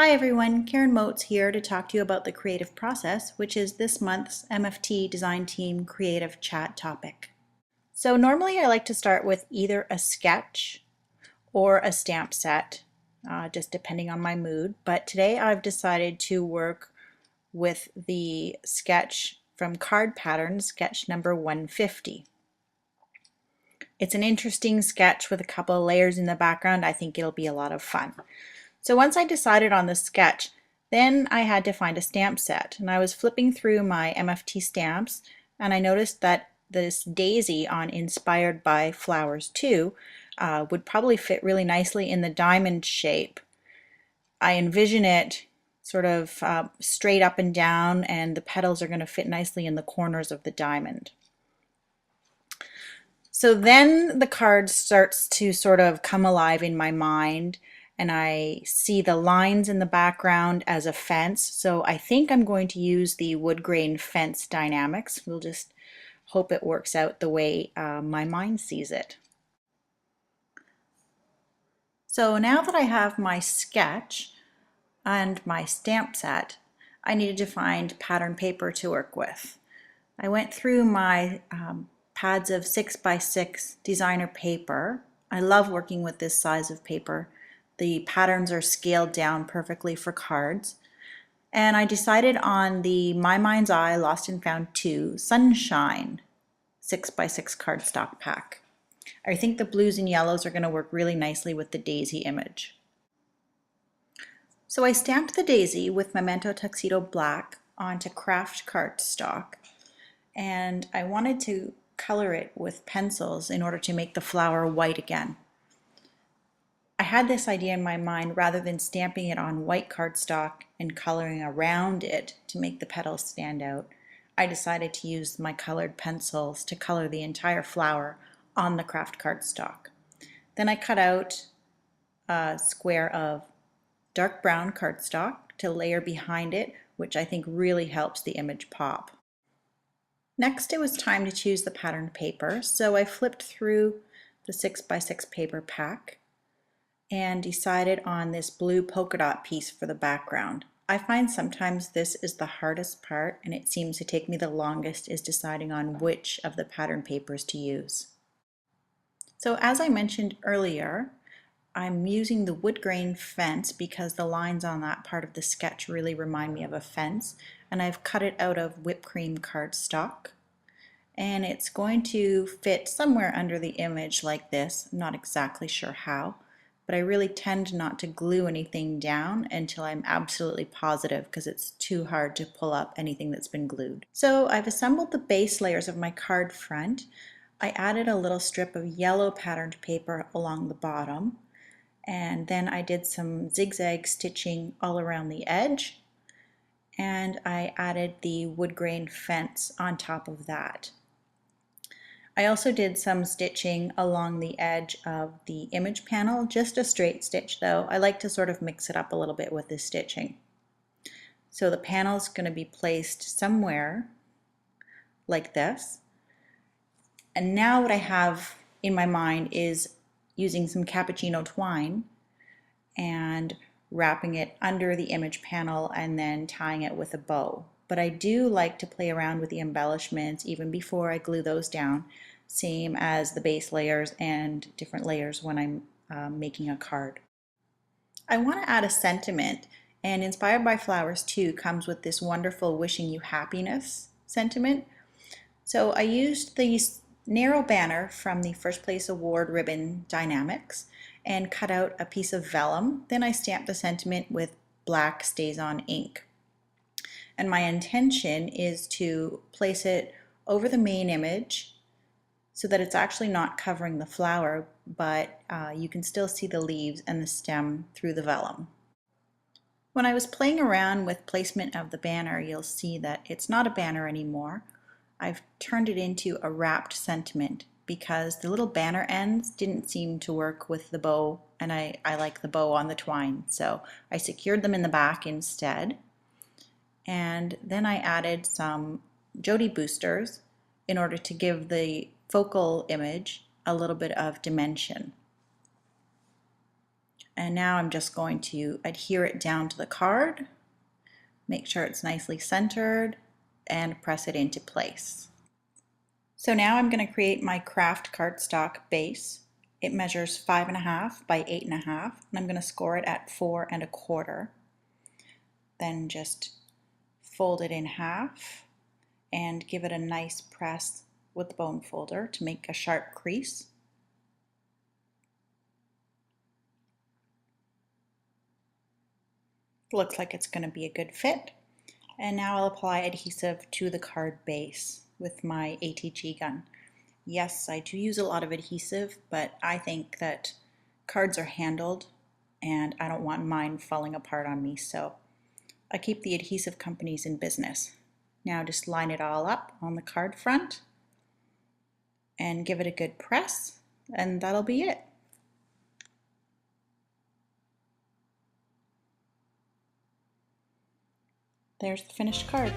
Hi everyone, Karen Motes here to talk to you about the creative process, which is this month's MFT Design Team Creative Chat topic. So normally I like to start with either a sketch or a stamp set, just depending on my mood, but today I've decided to work with the sketch from Card Patterns, sketch number 150. It's an interesting sketch with a couple of layers in the background. I think it'll be a lot of fun. So once I decided on the sketch, then I had to find a stamp set, and I was flipping through my MFT stamps and I noticed that this daisy on Inspired by Flowers 2 would probably fit really nicely in the diamond shape. I envision it sort of straight up and down, and the petals are going to fit nicely in the corners of the diamond. So then the card starts to sort of come alive in my mind, and I see the lines in the background as a fence. So I think I'm going to use the wood grain fence dynamics. We'll just hope it works out the way my mind sees it. So now that I have my sketch and my stamp set, I needed to find pattern paper to work with. I went through my pads of 6x6 designer paper. I love working with this size of paper. The patterns are scaled down perfectly for cards. And I decided on the My Mind's Eye Lost and Found 2 Sunshine 6x6 cardstock pack. I think the blues and yellows are going to work really nicely with the daisy image. So I stamped the daisy with Memento Tuxedo Black onto craft cardstock, and I wanted to color it with pencils in order to make the flower white again. I had this idea in my mind, rather than stamping it on white cardstock and coloring around it to make the petals stand out, I decided to use my colored pencils to color the entire flower on the craft cardstock. Then I cut out a square of dark brown cardstock to layer behind it, which I think really helps the image pop. Next, it was time to choose the patterned paper, so I flipped through the 6x6 paper pack and decided on this blue polka dot piece for the background. I find sometimes this is the hardest part, and it seems to take me the longest is deciding on which of the pattern papers to use. So as I mentioned earlier, I'm using the wood grain fence because the lines on that part of the sketch really remind me of a fence, and I've cut it out of whipped cream cardstock. And it's going to fit somewhere under the image like this. I'm not exactly sure how, but I really tend not to glue anything down until I'm absolutely positive, because it's too hard to pull up anything that's been glued. So I've assembled the base layers of my card front. I added a little strip of yellow patterned paper along the bottom, and then I did some zigzag stitching all around the edge, and I added the wood grain fence on top of that. I also did some stitching along the edge of the image panel, just a straight stitch though. I like to sort of mix it up a little bit with this stitching. So the panel is going to be placed somewhere like this. And now what I have in my mind is using some cappuccino twine and wrapping it under the image panel and then tying it with a bow. But I do like to play around with the embellishments even before I glue those down, same as the base layers and different layers when I'm making a card. I want to add a sentiment, and Inspired by Flowers 2 comes with this wonderful wishing you happiness sentiment. So I used the narrow banner from the First Place Award ribbon Dynamics and cut out a piece of vellum. Then I stamped the sentiment with black StazOn ink. And my intention is to place it over the main image so that it's actually not covering the flower, but you can still see the leaves and the stem through the vellum. When I was playing around with placement of the banner, you'll see that it's not a banner anymore. I've turned it into a wrapped sentiment because the little banner ends didn't seem to work with the bow, and I like the bow on the twine, so I secured them in the back instead. And then I added some Jody boosters in order to give the focal image a little bit of dimension. And now I'm just going to adhere it down to the card, make sure it's nicely centered, and press it into place. So now I'm going to create my craft cardstock base. It measures 5.5 by 8.5, and I'm going to score it at 4.25. Then just fold it in half and give it a nice press with the bone folder to make a sharp crease. Looks like it's going to be a good fit. And now I'll apply adhesive to the card base with my ATG gun. Yes, I do use a lot of adhesive, but I think that cards are handled and I don't want mine falling apart on me, so I keep the adhesive companies in business. Now just line it all up on the card front and give it a good press, and that'll be it. There's the finished card.